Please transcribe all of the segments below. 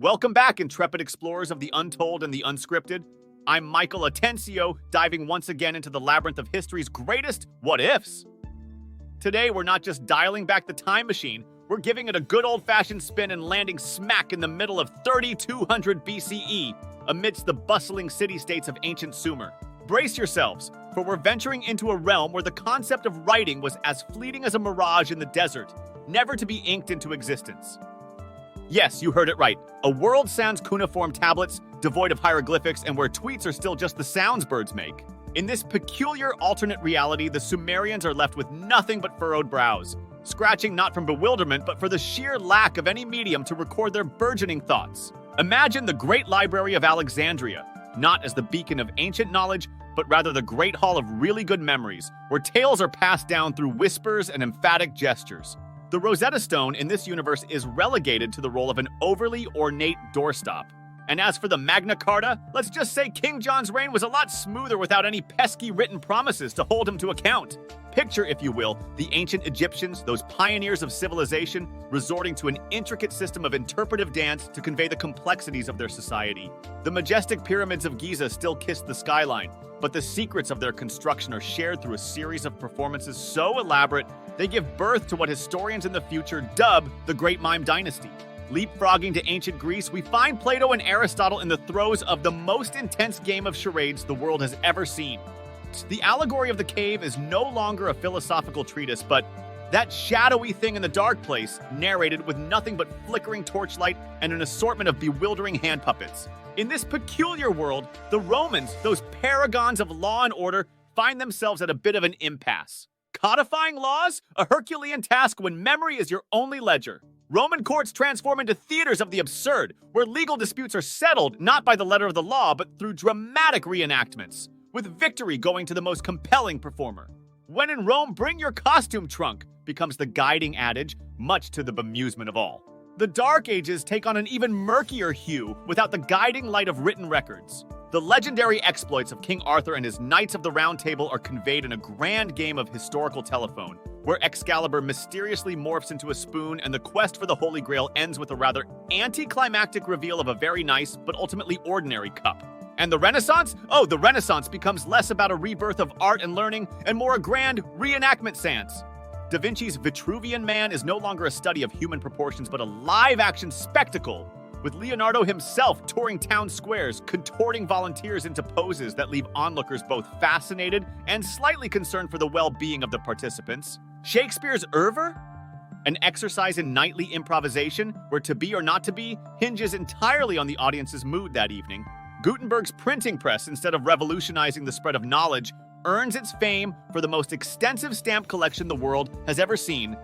Welcome back, intrepid explorers of the untold and the unscripted. I'm Michael Atencio, diving once again into the labyrinth of history's greatest what-ifs. Today, we're not just dialing back the time machine, we're giving it a good old-fashioned spin and landing smack in the middle of 3200 BCE, amidst the bustling city-states of ancient Sumer. Brace yourselves, for we're venturing into a realm where the concept of writing was as fleeting as a mirage in the desert, never to be inked into existence. Yes, you heard it right. A world sans cuneiform tablets, devoid of hieroglyphics, and where tweets are still just the sounds birds make. In this peculiar alternate reality, the Sumerians are left with nothing but furrowed brows, scratching not from bewilderment, but for the sheer lack of any medium to record their burgeoning thoughts. Imagine the Great Library of Alexandria, not as the beacon of ancient knowledge, but rather the great hall of really good memories, where tales are passed down through whispers and emphatic gestures. The Rosetta Stone in this universe is relegated to the role of an overly ornate doorstop. And as for the Magna Carta, let's just say King John's reign was a lot smoother without any pesky written promises to hold him to account. Picture, if you will, the ancient Egyptians, those pioneers of civilization, resorting to an intricate system of interpretive dance to convey the complexities of their society. The majestic pyramids of Giza still kiss the skyline, but the secrets of their construction are shared through a series of performances so elaborate they give birth to what historians in the future dub the Great Mime Dynasty. Leapfrogging to ancient Greece, we find Plato and Aristotle in the throes of the most intense game of charades the world has ever seen. The allegory of the cave is no longer a philosophical treatise, but that shadowy thing in the dark place, narrated with nothing but flickering torchlight and an assortment of bewildering hand puppets. In this peculiar world, the Romans, those paragons of law and order, find themselves at a bit of an impasse. Codifying laws? A Herculean task when memory is your only ledger. Roman courts transform into theaters of the absurd, where legal disputes are settled not by the letter of the law, but through dramatic reenactments, with victory going to the most compelling performer. When in Rome, bring your costume trunk becomes the guiding adage, much to the bemusement of all. The Dark Ages take on an even murkier hue without the guiding light of written records. The legendary exploits of King Arthur and his Knights of the Round Table are conveyed in a grand game of historical telephone, where Excalibur mysteriously morphs into a spoon and the quest for the Holy Grail ends with a rather anticlimactic reveal of a very nice, but ultimately ordinary cup. And the Renaissance? Oh, the Renaissance becomes less about a rebirth of art and learning and more a grand reenactment seance. Da Vinci's Vitruvian Man is no longer a study of human proportions, but a live-action spectacle, with Leonardo himself touring town squares, contorting volunteers into poses that leave onlookers both fascinated and slightly concerned for the well-being of the participants. Shakespeare's Erver? An exercise in nightly improvisation, where to be or not to be hinges entirely on the audience's mood that evening. Gutenberg's printing press, instead of revolutionizing the spread of knowledge, earns its fame for the most extensive stamp collection the world has ever seen,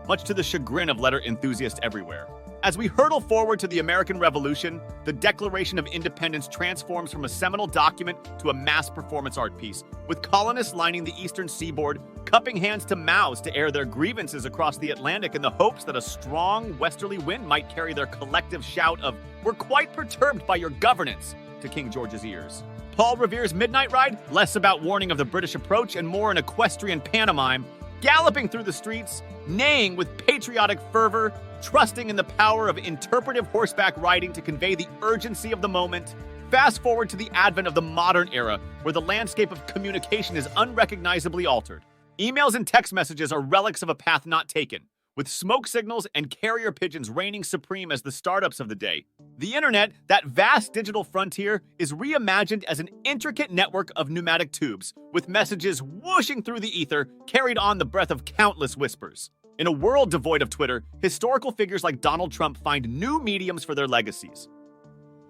much to the chagrin of letter enthusiasts everywhere. As we hurtle forward to the American Revolution, the Declaration of Independence transforms from a seminal document to a mass performance art piece, with colonists lining the eastern seaboard, cupping hands to mouths to air their grievances across the Atlantic in the hopes that a strong westerly wind might carry their collective shout of, "We're quite perturbed by your governance," to King George's ears. Paul Revere's Midnight Ride, less about warning of the British approach and more an equestrian pantomime, galloping through the streets, neighing with patriotic fervor, trusting in the power of interpretive horseback riding to convey the urgency of the moment. Fast forward to the advent of the modern era, where the landscape of communication is unrecognizably altered. Emails and text messages are relics of a path not taken, with smoke signals and carrier pigeons reigning supreme as the startups of the day. The internet, that vast digital frontier, is reimagined as an intricate network of pneumatic tubes, with messages whooshing through the ether, carried on the breath of countless whispers. In a world devoid of Twitter, historical figures like Donald Trump find new mediums for their legacies.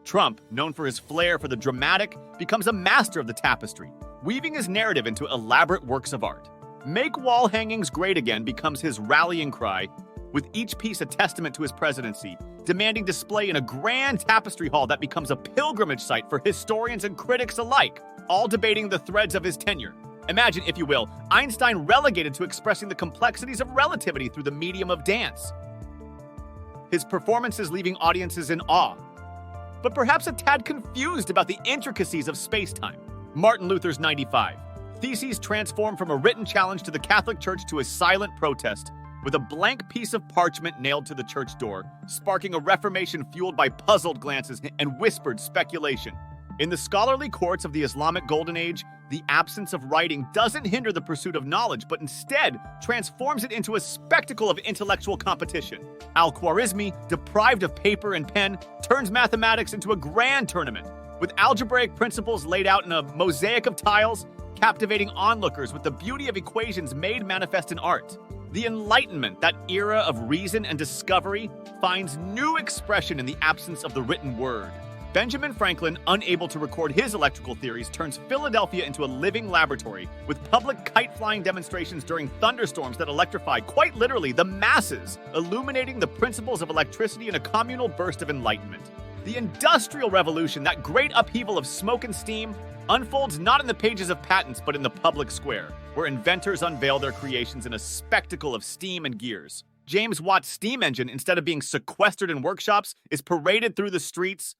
Trump, known for his flair for the dramatic, becomes a master of the tapestry, weaving his narrative into elaborate works of art. Make wall hangings great again becomes his rallying cry, with each piece a testament to his presidency, demanding display in a grand tapestry hall that becomes a pilgrimage site for historians and critics alike, all debating the threads of his tenure. Imagine, if you will, Einstein relegated to expressing the complexities of relativity through the medium of dance. His performances leaving audiences in awe, but perhaps a tad confused about the intricacies of space-time. Martin Luther's 95. Theses transformed from a written challenge to the Catholic Church to a silent protest, with a blank piece of parchment nailed to the church door, sparking a reformation fueled by puzzled glances and whispered speculation. In the scholarly courts of the Islamic Golden Age, the absence of writing doesn't hinder the pursuit of knowledge, but instead transforms it into a spectacle of intellectual competition. Al-Khwarizmi, deprived of paper and pen, turns mathematics into a grand tournament, with algebraic principles laid out in a mosaic of tiles, captivating onlookers with the beauty of equations made manifest in art. The Enlightenment, that era of reason and discovery, finds new expression in the absence of the written word. Benjamin Franklin, unable to record his electrical theories, turns Philadelphia into a living laboratory, with public kite-flying demonstrations during thunderstorms that electrify, quite literally, the masses, illuminating the principles of electricity in a communal burst of enlightenment. The Industrial Revolution, that great upheaval of smoke and steam, unfolds not in the pages of patents but in the public square, where inventors unveil their creations in a spectacle of steam and gears. James Watt's steam engine, instead of being sequestered in workshops, is paraded through the streets,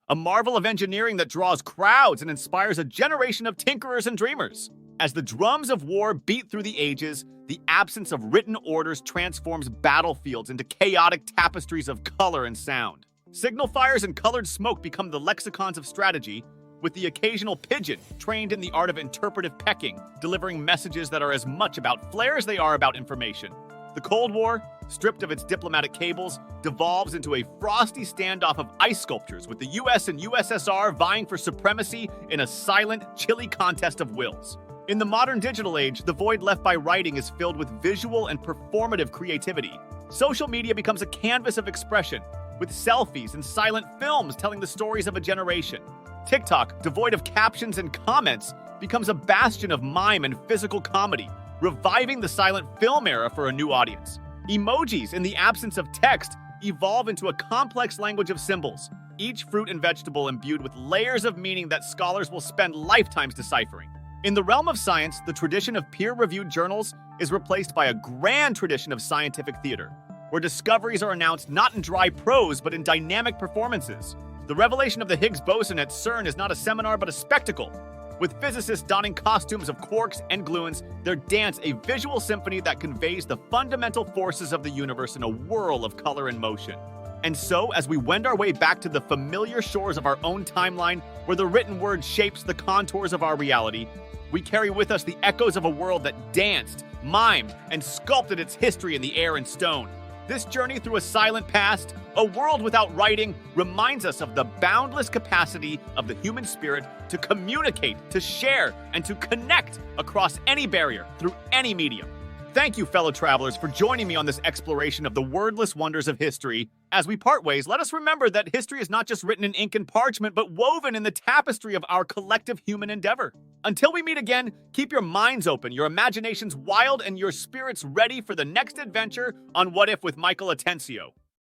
a marvel of engineering that draws crowds and inspires a generation of tinkerers and dreamers. As the drums of war beat through the ages, the absence of written orders transforms battlefields into chaotic tapestries of color and sound. Signal fires and colored smoke become the lexicons of strategy, with the occasional pigeon trained in the art of interpretive pecking, delivering messages that are as much about flair as they are about information. The Cold War, stripped of its diplomatic cables, devolves into a frosty standoff of ice sculptures, with the US and USSR vying for supremacy in a silent, chilly contest of wills. In the modern digital age, the void left by writing is filled with visual and performative creativity. Social media becomes a canvas of expression, with selfies and silent films telling the stories of a generation. TikTok, devoid of captions and comments, becomes a bastion of mime and physical comedy, reviving the silent film era for a new audience. Emojis, in the absence of text, evolve into a complex language of symbols, each fruit and vegetable imbued with layers of meaning that scholars will spend lifetimes deciphering. In the realm of science, the tradition of peer-reviewed journals is replaced by a grand tradition of scientific theater, where discoveries are announced not in dry prose but in dynamic performances. The revelation of the Higgs boson at CERN is not a seminar but a spectacle. With physicists donning costumes of quarks and gluons, their dance a visual symphony that conveys the fundamental forces of the universe in a whirl of color and motion. And so, as we wend our way back to the familiar shores of our own timeline, where the written word shapes the contours of our reality, we carry with us the echoes of a world that danced, mimed, and sculpted its history in the air and stone. This journey through a silent past, a world without writing, reminds us of the boundless capacity of the human spirit to communicate, to share, and to connect across any barrier, through any medium. Thank you, fellow travelers, for joining me on this exploration of the wordless wonders of history. As we part ways, let us remember that history is not just written in ink and parchment, but woven in the tapestry of our collective human endeavor. Until we meet again, keep your minds open, your imaginations wild, and your spirits ready for the next adventure on What If with Michael Atencio.